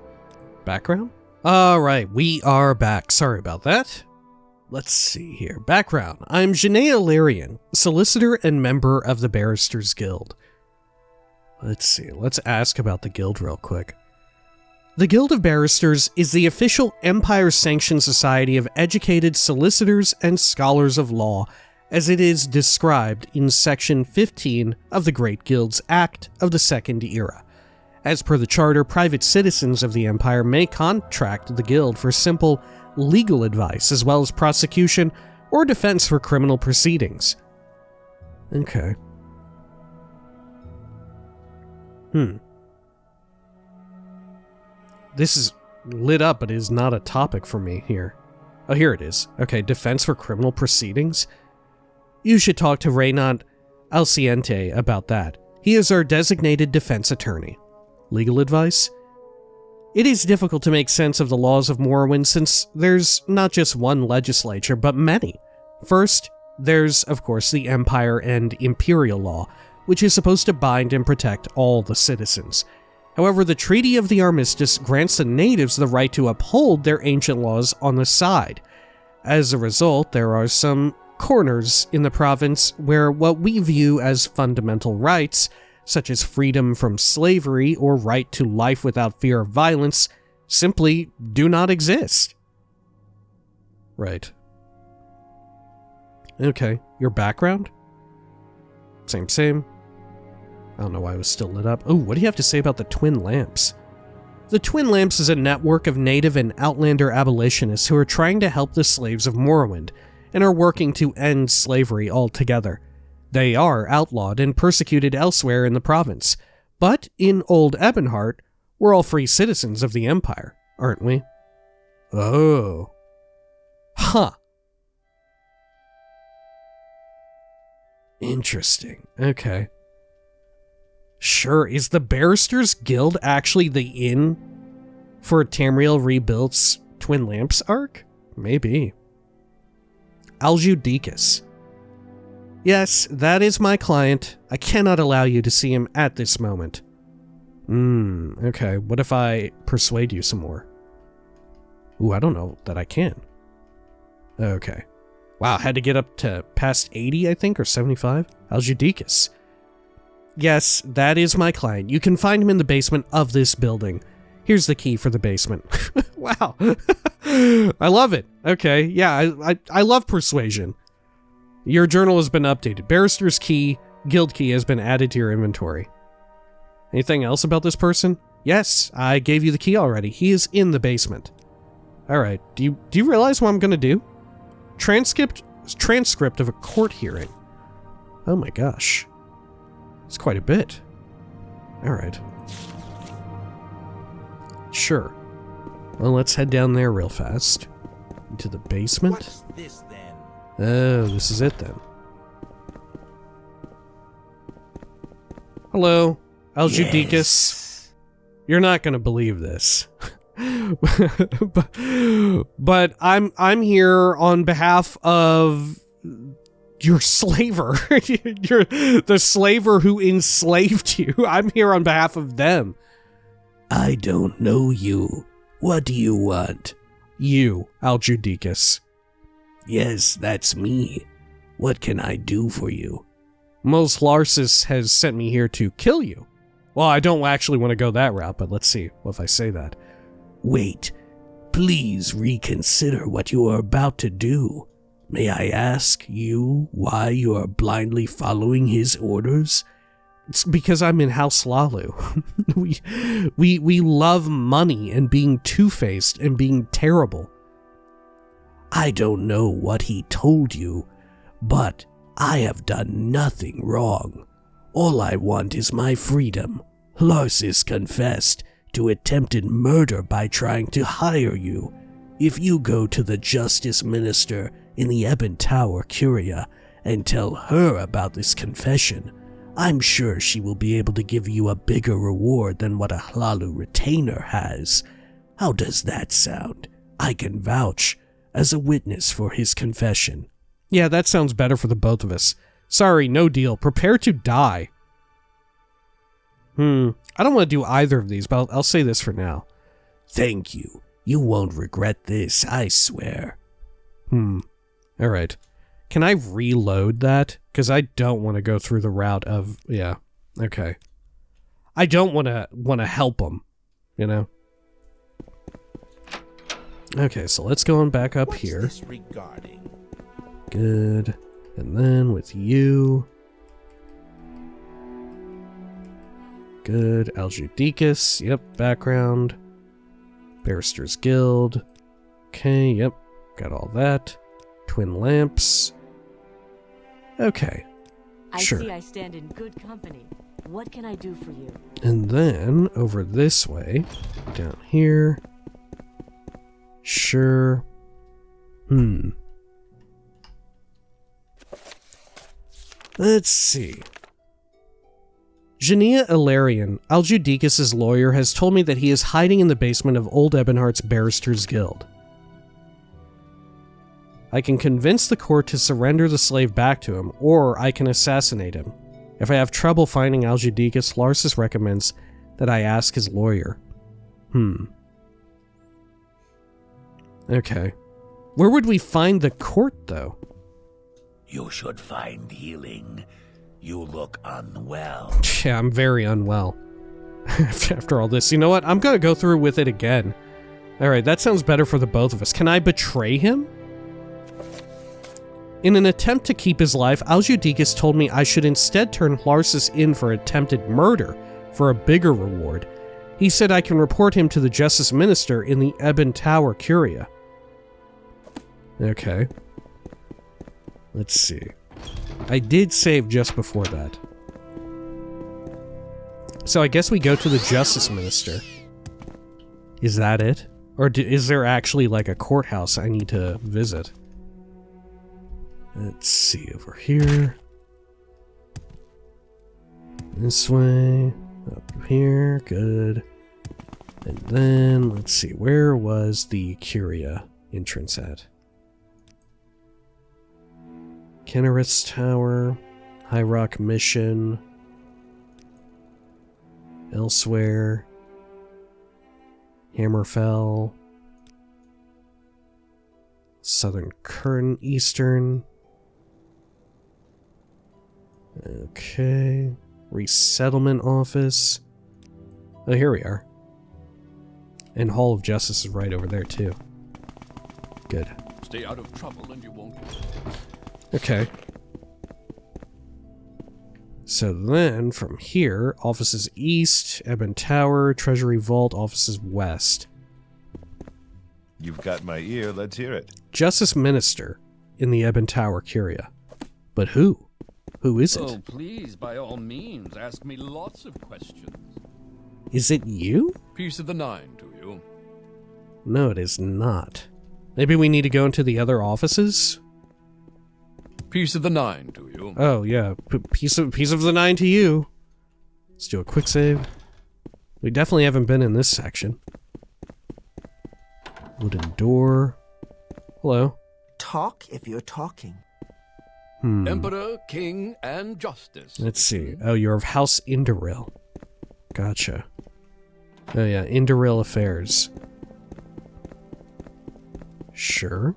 Background? Alright, we are back. Sorry about that. Let's see here. Background. I'm Janaea Illyrian, solicitor and member of the Barristers Guild. Let's see. Let's ask about the guild real quick. The Guild of Barristers is the official Empire-sanctioned society of educated solicitors and scholars of law, as it is described in Section 15 of the Great Guilds Act of the Second Era. As per the Charter, private citizens of the Empire may contract the Guild for simple legal advice, as well as prosecution or defense for criminal proceedings. Okay. This is lit up, but it is not a topic for me here. Oh, here it is. Okay, defense for criminal proceedings? You should talk to Reynard Alciente about that. He is our designated defense attorney. Legal advice? It is difficult to make sense of the laws of Morrowind since there's not just one legislature, but many. First, there's, of course, the Empire and Imperial law, which is supposed to bind and protect all the citizens. However, the Treaty of the Armistice grants the natives the right to uphold their ancient laws on the side. As a result, there are some corners in the province where what we view as fundamental rights, such as freedom from slavery or right to life without fear of violence, simply do not exist. Right. Okay, your background? Same. I don't know why it was still lit up. Oh, what do you have to say about the Twin Lamps? The Twin Lamps is a network of native and outlander abolitionists who are trying to help the slaves of Morrowind, and are working to end slavery altogether. They are outlawed and persecuted elsewhere in the province, but in Old Ebonheart, we're all free citizens of the Empire, aren't we? Oh. Huh. Interesting. Okay. Sure, is the Barristers Guild actually the inn for Tamriel Rebuilt's Twin Lamps arc? Maybe. Aljudicus. Yes, that is my client. I cannot allow you to see him at this moment. Okay, what if I persuade you some more? Ooh, I don't know that I can. Okay. Wow, had to get up to past 80, I think, or 75? Aljudicus. Yes, that is my client. You can find him in the basement of this building. Here's the key for the basement. Wow. I love it. Okay, yeah, I love persuasion. Your journal has been updated. Barrister's key, guild key has been added to your inventory. Anything else about this person? Yes, I gave you the key already. He is in the basement. Alright, do you realize what I'm gonna do? Transcript of a court hearing. Oh my gosh. It's quite a bit. Alright. Sure. Well, let's head down there real fast. Into the basement. What's this then? Oh, this is it then. Hello, Aljudicus. Yes. You're not gonna believe this. but I'm here on behalf of your slaver. You're the slaver who enslaved you. I'm here on behalf of them. I don't know you. What do you want? You, Aljudicus. Yes, that's me. What can I do for you? Mos Larsis has sent me here to kill you. Well, I don't actually want to go that route, but let's see if I say that. Wait, please reconsider what you are about to do. May I ask you why you are blindly following his orders? It's because I'm in House Lalu. we love money and being two-faced and being terrible. I don't know what he told you, but I have done nothing wrong. All I want is my freedom. Larsis confessed to attempted murder by trying to hire you. If you go to the Justice Minister in the Ebon Tower, Curia, and tell her about this confession, I'm sure she will be able to give you a bigger reward than what a Hlalu retainer has. How does that sound? I can vouch as a witness for his confession. Yeah, that sounds better for the both of us. Sorry, no deal. Prepare to die. I don't want to do either of these, but I'll say this for now. Thank you. You won't regret this, I swear. Alright. Can I reload that? Because I don't want to go through the route of... Yeah. Okay. I don't want to help him, you know? Okay, so let's go on back up here. What's this regarding? Good. And then with you... Good. Aljudicus. Yep. Background. Barrister's Guild. Okay. Yep. Got all that. Twin lamps. Okay. Sure. I see I stand in good company. What can I do for you? And then over this way. Down here. Sure. Let's see. Jania Ilarion, Aljudicus' lawyer, has told me that he is hiding in the basement of Old Ebonheart's Barrister's Guild. I can convince the court to surrender the slave back to him, or I can assassinate him. If I have trouble finding Aljudicus, Larsis recommends that I ask his lawyer. Okay. Where would we find the court, though? You should find healing. You look unwell. Yeah, I'm very unwell. After all this, you know what? I'm gonna go through with it again. Alright, that sounds better for the both of us. Can I betray him? In an attempt to keep his life, Aljudicus told me I should instead turn Larsis in for attempted murder for a bigger reward. He said I can report him to the Justice Minister in the Ebon Tower, Curia. Okay. Let's see. I did save just before that. So I guess we go to the Justice Minister. Is that it? Or is there actually like a courthouse I need to visit? Let's see, over here. This way. Up here, good. And then, let's see, where was the Curia entrance at? Kennerith's Tower, High Rock Mission, elsewhere, Hammerfell, Southern Curtain, Eastern. Okay, Resettlement Office. Oh, here we are. And Hall of Justice is right over there, too. Good. Stay out of trouble and you won't. Okay. So then, from here, offices east, Ebon Tower, Treasury Vault, offices west. You've got my ear, let's hear it. Justice Minister in the Ebon Tower, Curia. But who? Who is it? Oh, please, by all means, ask me lots of questions. Is it you? Piece of the nine to you. No, it is not. Maybe we need to go into the other offices? Piece of the nine to you. Oh, yeah. Piece of the nine to you. Let's do a quick save. We definitely haven't been in this section. Wooden door. Hello. Talk if you're talking. Emperor, King, and Justice. Let's see. Oh, you're of House Indoril. Gotcha. Oh, yeah. Indoril Affairs. Sure.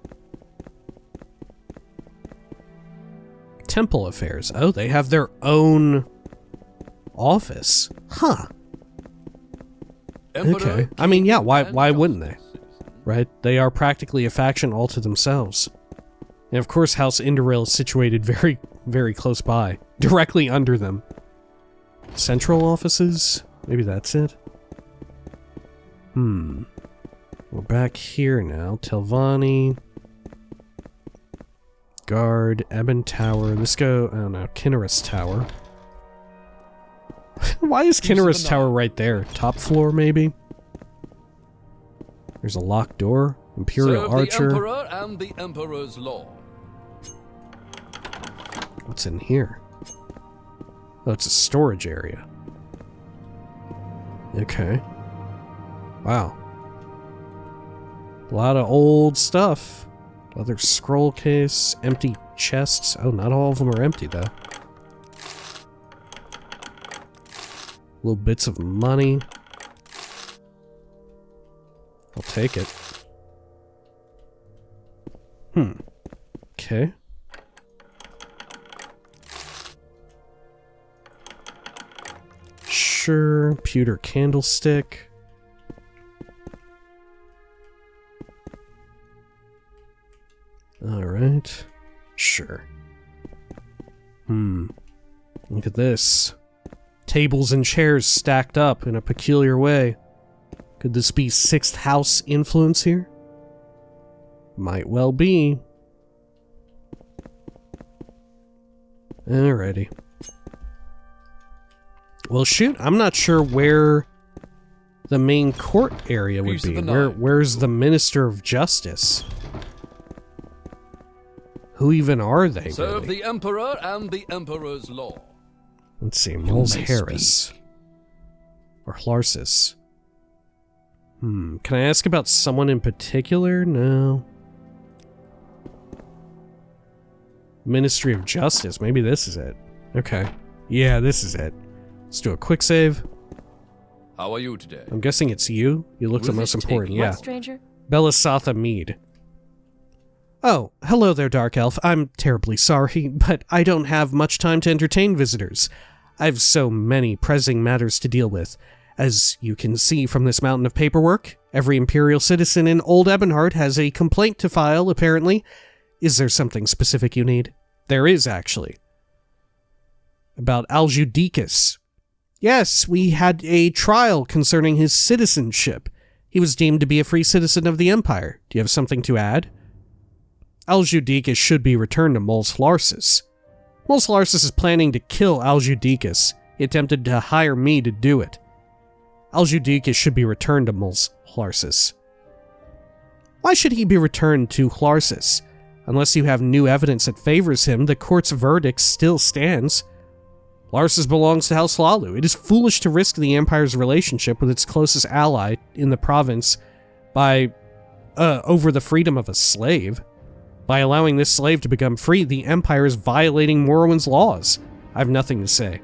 Temple Affairs. Oh, they have their own office. Huh. Emperor, Okay. I mean, yeah, why and wouldn't they? Justice. Right? They are practically a faction all to themselves. And of course, House Indoril is situated very, very close by. Directly under them. Central offices? Maybe that's it? We're back here now. Telvanni. Guard, Ebon Tower. Let's go, I don't know, Kinnerus Tower. Why is Kinnerus Tower right there? Top floor, maybe? There's a locked door. Imperial Serve Archer. the Emperor and the Emperor's law. What's in here? Oh, it's a storage area. Okay. Wow. A lot of old stuff. Leather scroll case, empty chests. Oh, not all of them are empty, though. Little bits of money. I'll take it. Okay. Sure. Pewter candlestick. Alright. Sure. Look at this. Tables and chairs stacked up in a peculiar way. Could this be 6th house influence here? Might well be. Alrighty. Well, shoot, I'm not sure where the main court area would be. Where's the Minister of Justice? Who even are they? Serve really? the Emperor and the Emperor's law. Let's see, Moles Harris. Or Hlarsis. Can I ask about someone in particular? No. Ministry of Justice, maybe this is it. Okay. Yeah, this is it. Let's do a quick save. How are you today? I'm guessing it's you? You look the most important, yeah. What, stranger? Belisatha Mead. Oh, hello there, Dark Elf. I'm terribly sorry, but I don't have much time to entertain visitors. I've so many pressing matters to deal with. As you can see from this mountain of paperwork, every Imperial citizen in Old Ebonheart has a complaint to file, apparently. Is there something specific you need? There is, actually. About Aljudicus. Yes, we had a trial concerning his citizenship. He was deemed to be a free citizen of the Empire. Do you have something to add? Aljudicus should be returned to Moles Hlarsis. Moles Hlarsis is planning to kill Aljudicus. He attempted to hire me to do it. Aljudicus should be returned to Moles Hlarsis. Why should he be returned to Hlarsis? Unless you have new evidence that favors him, the court's verdict still stands. Hlarsis belongs to House Hlaalu. It is foolish to risk the Empire's relationship with its closest ally in the province by, over the freedom of a slave. By allowing this slave to become free, the Empire is violating Morrowind's laws. I have nothing to say.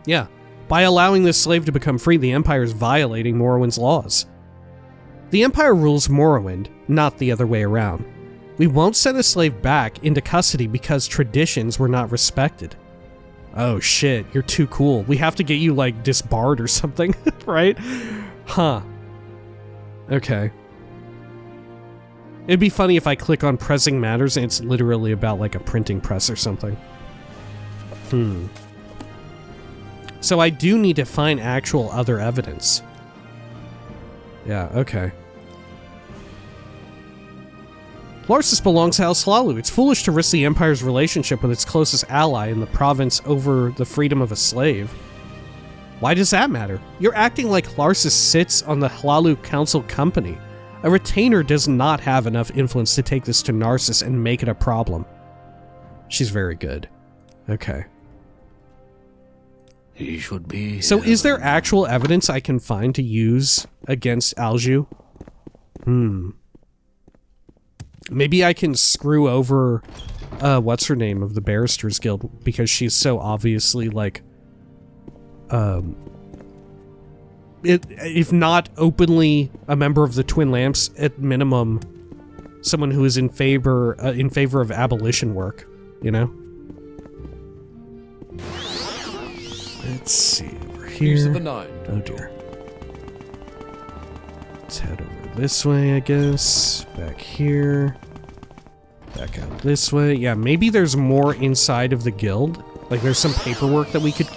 Yeah, by allowing this slave to become free, the Empire is violating Morrowind's laws. The Empire rules Morrowind, not the other way around. We won't send a slave back into custody because traditions were not respected. Oh shit, you're too cool. We have to get you, like, disbarred or something, right? Huh. Okay. It'd be funny if I click on pressing matters and it's literally about, like, a printing press or something. So I do need to find actual other evidence. Yeah, okay. Hlarsis belongs to House Hlaalu. It's foolish to risk the Empire's relationship with its closest ally in the province over the freedom of a slave. Why does that matter? You're acting like Hlarsis sits on the Hlaalu Council Company. A retainer does not have enough influence to take this to Narcissus and make it a problem. She's very good. Okay. He should be. So is there actual evidence I can find to use against Alju? Maybe I can screw over, what's her name of the Barristers Guild, because she's so obviously, like, if not openly a member of the Twin Lamps, at minimum, someone who is in favor of abolition work, you know? Let's see, over here. Oh dear. Let's head over this way, I guess. Back here. Back out this way. Yeah, maybe there's more inside of the guild. Like there's some paperwork that we could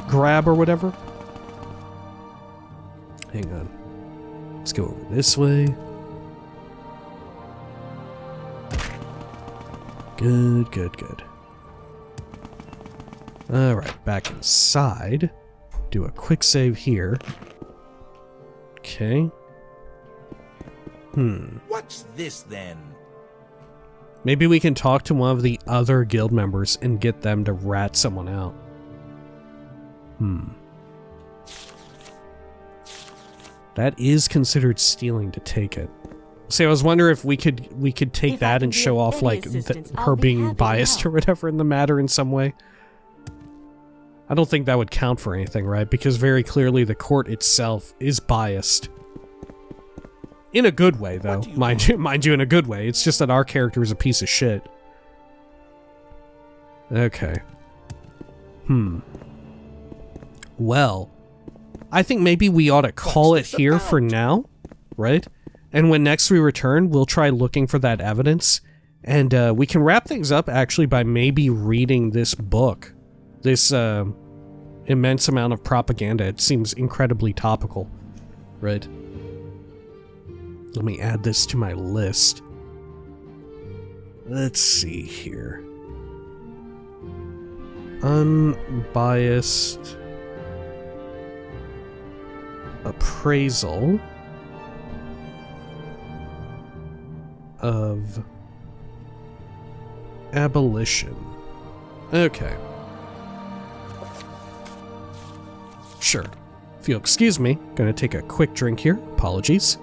grab or whatever. Hang on. Let's go over this way. Good, good, good. Alright, back inside. Do a quick save here. Okay. What's this then? Maybe we can talk to one of the other guild members and get them to rat someone out. That is considered stealing to take it. See, I was wondering if we could take If I that can and be show of off any like assistance, her I'll be being happy to biased or help. whatever in the matter in some way. I don't think that would count for anything, right? Because very clearly the court itself is biased. In a good way, though. Mind you, in a good way. It's just that our character is a piece of shit. Okay. Well, I think maybe we ought to call it here for now, right? And when next we return, we'll try looking for that evidence. And we can wrap things up, actually, by maybe reading this book. This immense amount of propaganda. It seems incredibly topical, right? Let me add this to my list. Let's see here. Unbiased appraisal of abolition. Okay. Sure. If you'll excuse me, gonna take a quick drink here. Apologies.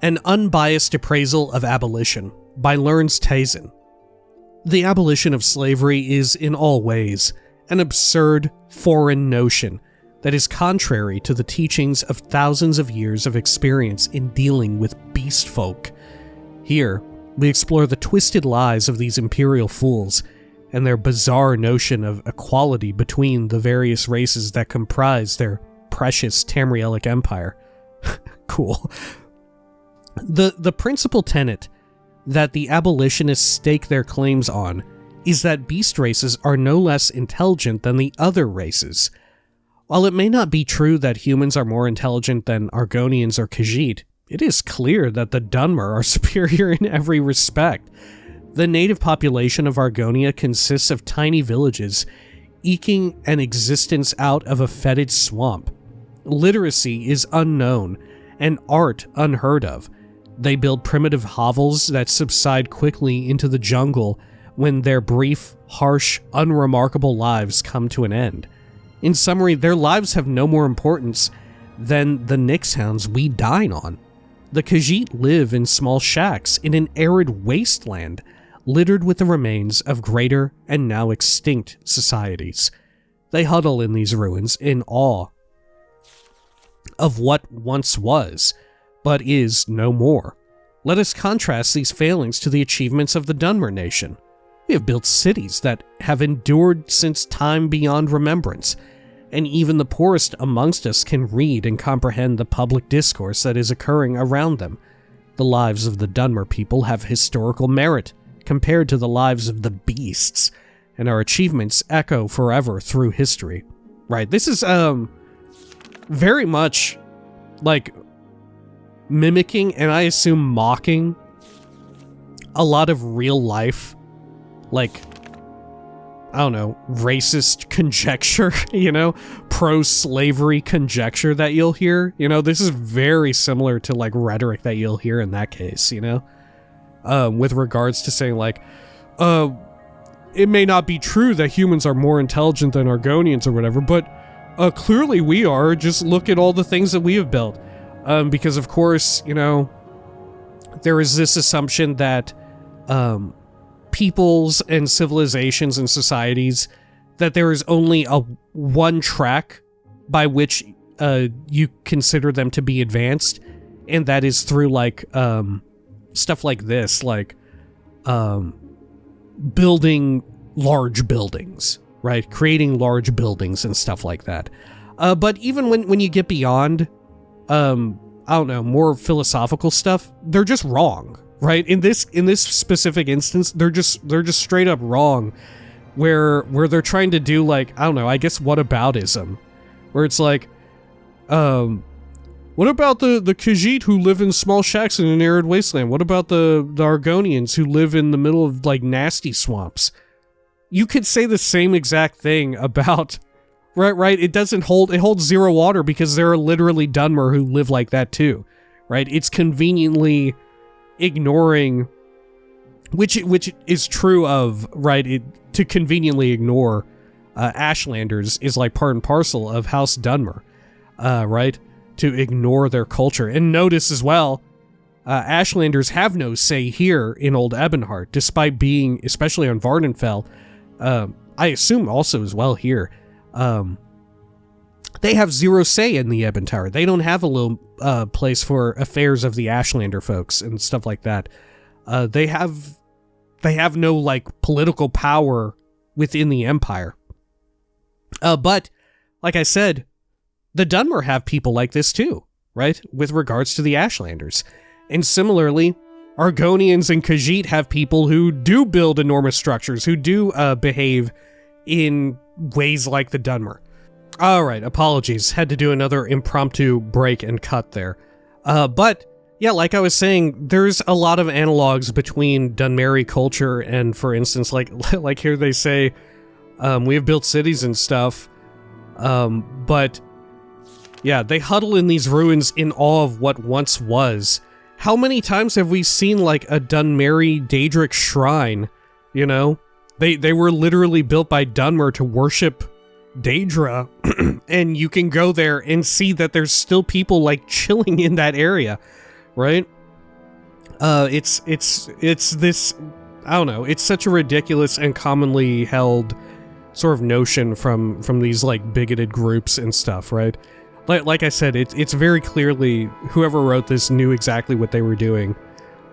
An Unbiased Appraisal of Abolition by Lawrence Tazen. The abolition of slavery is, in all ways, an absurd, foreign notion that is contrary to the teachings of thousands of years of experience in dealing with beast folk. Here, we explore the twisted lies of these imperial fools and their bizarre notion of equality between the various races that comprise their precious Tamrielic empire. Cool. The principal tenet that the abolitionists stake their claims on is that beast races are no less intelligent than the other races. While it may not be true that humans are more intelligent than Argonians or Khajiit, it is clear that the Dunmer are superior in every respect. The native population of Argonia consists of tiny villages, eking an existence out of a fetid swamp. Literacy is unknown, and art unheard of. They build primitive hovels that subside quickly into the jungle when their brief, harsh, unremarkable lives come to an end. In summary, their lives have no more importance than the Nixhounds we dine on. The Khajiit live in small shacks in an arid wasteland, littered with the remains of greater and now extinct societies. They huddle in these ruins in awe of what once was, but is no more. Let us contrast these failings to the achievements of the Dunmer nation. We have built cities that have endured since time beyond remembrance, and even the poorest amongst us can read and comprehend the public discourse that is occurring around them. The lives of the Dunmer people have historical merit compared to the lives of the beasts, and our achievements echo forever through history. Right, this is, very much, like, mimicking, and I assume mocking, a lot of real life, like, I don't know, racist conjecture, you know, pro-slavery conjecture that you'll hear. You know, this is very similar to, like, rhetoric that you'll hear in that case, you know? With regards to saying, like, it may not be true that humans are more intelligent than Argonians or whatever, but clearly we are. Just look at all the things that we have built. Because, of course, you know, there is this assumption that peoples and civilizations and societies, that there is only one track by which you consider them to be advanced, and that is through, like, stuff like this, like building large buildings, right? Creating large buildings and stuff like that. But even when you get beyond, I don't know, more philosophical stuff, they're just wrong, right? In this specific instance, they're just straight up wrong, where they're trying to do, like, I don't know, I guess whataboutism, where it's like, What about the Khajiit who live in small shacks in an arid wasteland? What about the Argonians who live in the middle of, like, nasty swamps? You could say the same exact thing about... Right? It holds 0 water because there are literally Dunmer who live like that too. Right? It's conveniently ignoring... Which is true of, right? To conveniently ignore Ashlanders is like part and parcel of House Dunmer. Right? To ignore their culture. And notice as well, Ashlanders have no say here in Old Ebonheart, despite being, especially on Vardenfell, I assume also as well here, they have 0 say in the Ebon Tower. They don't have a little place for affairs of the Ashlander folks and stuff like that. They have no, like, political power within the Empire. But, like I said, the Dunmer have people like this too, right? With regards to the Ashlanders. And similarly, Argonians and Khajiit have people who do build enormous structures, who do behave in ways like the Dunmer. Alright, apologies. Had to do another impromptu break and cut there. But, yeah, like I was saying, there's a lot of analogs between Dunmeri culture and, for instance, like here they say, we have built cities and stuff, but... yeah, they huddle in these ruins in awe of what once was. How many times have we seen, like, a Dunmeri Daedric shrine, you know? They were literally built by Dunmer to worship Daedra, and you can go there and see that there's still people, like, chilling in that area, right? It's this, I don't know, it's such a ridiculous and commonly held sort of notion from these, like, bigoted groups and stuff, right? Like I said, it's very clearly whoever wrote this knew exactly what they were doing.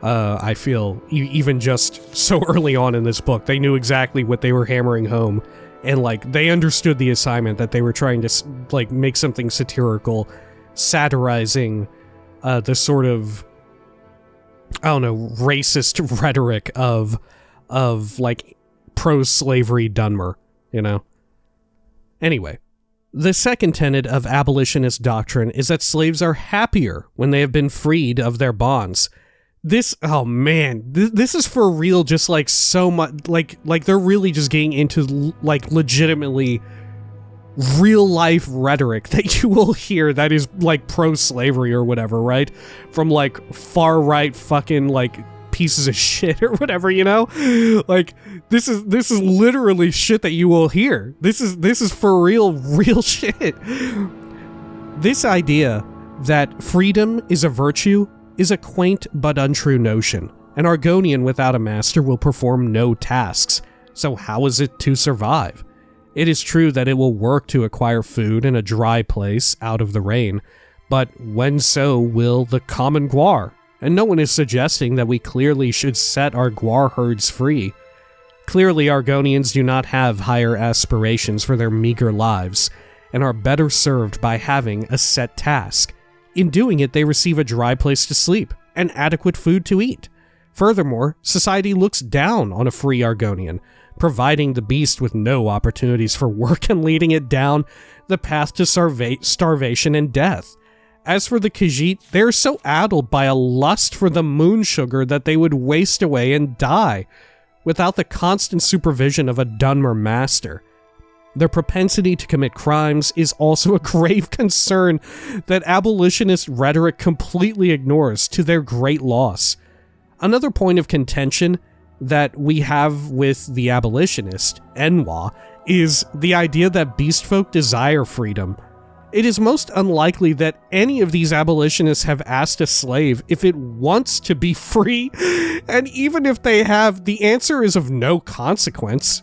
I feel even just so early on in this book, they knew exactly what they were hammering home, and like they understood the assignment that they were trying to like make something satirical, satirizing the sort of, I don't know, racist rhetoric of like pro-slavery Dunmer, you know. Anyway. The second tenet of abolitionist doctrine is that slaves are happier when they have been freed of their bonds. This, oh man, this is for real, just like so much, like they're really just getting into like legitimately real life rhetoric that you will hear that is like pro-slavery or whatever, right? From like far right fucking like pieces of shit or whatever, you know? Like this is literally shit that you will hear. This is for real shit. This idea that freedom is a virtue is a quaint but untrue notion. An Argonian without a master will perform no tasks. So how is it to survive? It is true that it will work to acquire food in a dry place out of the rain, but when so will the common guar? And no one is suggesting that we clearly should set our guar herds free. Clearly, Argonians do not have higher aspirations for their meager lives, and are better served by having a set task. In doing it, they receive a dry place to sleep, and adequate food to eat. Furthermore, society looks down on a free Argonian, providing the beast with no opportunities for work and leading it down the path to starvation and death. As for the Khajiit, they are so addled by a lust for the moon sugar that they would waste away and die, without the constant supervision of a Dunmer master. Their propensity to commit crimes is also a grave concern that abolitionist rhetoric completely ignores, to their great loss. Another point of contention that we have with the abolitionist, Enwa, is the idea that beastfolk desire freedom. It is most unlikely that any of these abolitionists have asked a slave if it wants to be free, and even if they have, the answer is of no consequence.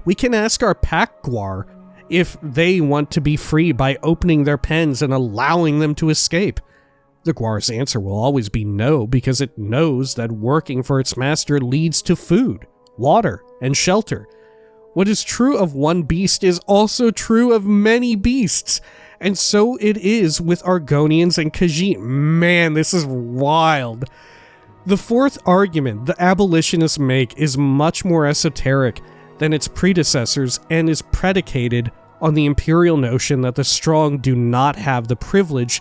We can ask our pack guar if they want to be free by opening their pens and allowing them to escape. The guar's answer will always be no, because it knows that working for its master leads to food, water, and shelter. What is true of one beast is also true of many beasts, and so it is with Argonians and Khajiit. Man, this is wild. The fourth argument the abolitionists make is much more esoteric than its predecessors and is predicated on the imperial notion that the strong do not have the privilege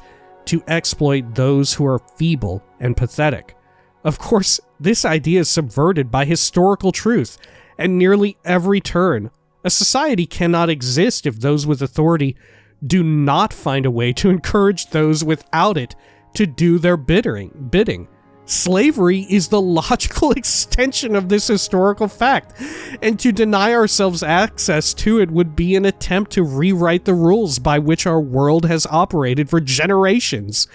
to exploit those who are feeble and pathetic. Of course, this idea is subverted by historical truth at nearly every turn. A society cannot exist if those with authority do not find a way to encourage those without it to do their bidding. Slavery is the logical extension of this historical fact, and to deny ourselves access to it would be an attempt to rewrite the rules by which our world has operated for generations.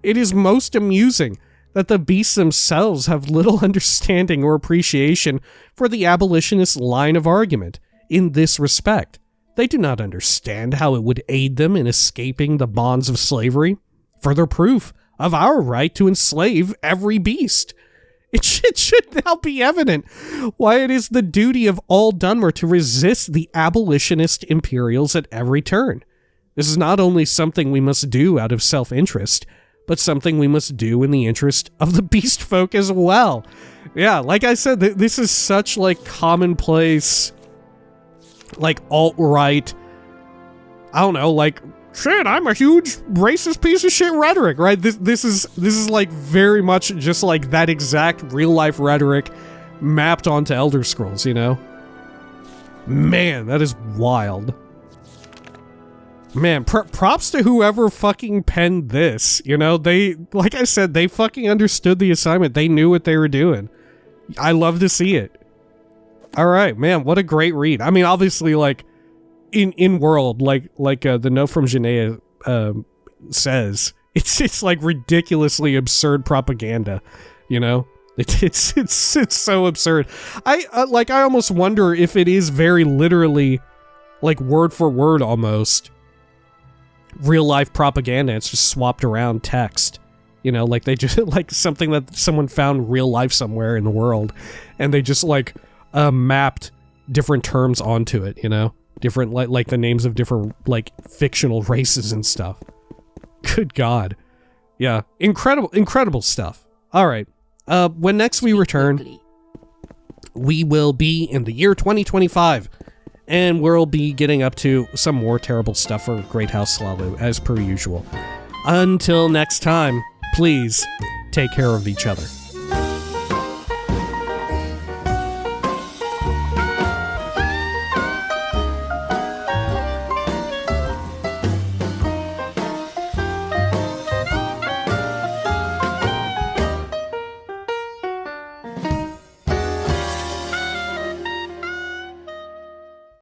It is most amusing that the beasts themselves have little understanding or appreciation for the abolitionist line of argument in this respect. They do not understand how it would aid them in escaping the bonds of slavery. Further proof of our right to enslave every beast. It should now be evident why it is the duty of all Dunmer to resist the abolitionist imperials at every turn. This is not only something we must do out of self-interest, but something we must do in the interest of the beast folk as well. Yeah, like I said, this is such like commonplace, like alt-right, I don't know, like, shit, I'm a huge racist piece of shit rhetoric, right? This is like very much just like that exact real life rhetoric mapped onto Elder Scrolls, you know? Man, that is wild. Man, props to whoever fucking penned this, you know? They, like I said, they fucking understood the assignment. They knew what they were doing. I love to see it. All right, man, what a great read. I mean, obviously, like, in world, like the note from Janaea says, it's like ridiculously absurd propaganda, you know? It's so absurd. I almost wonder if it is very literally, like, word for word almost, real life propaganda. It's just swapped around text, you know, like they just like something that someone found real life somewhere in the world, and they just like mapped different terms onto it, you know, different like the names of different like fictional races and stuff. Good God. Yeah, incredible stuff. All right, when next we return, we will be in the year 2025, and we'll be getting up to some more terrible stuff for Great House Slalu, as per usual. Until next time, please take care of each other.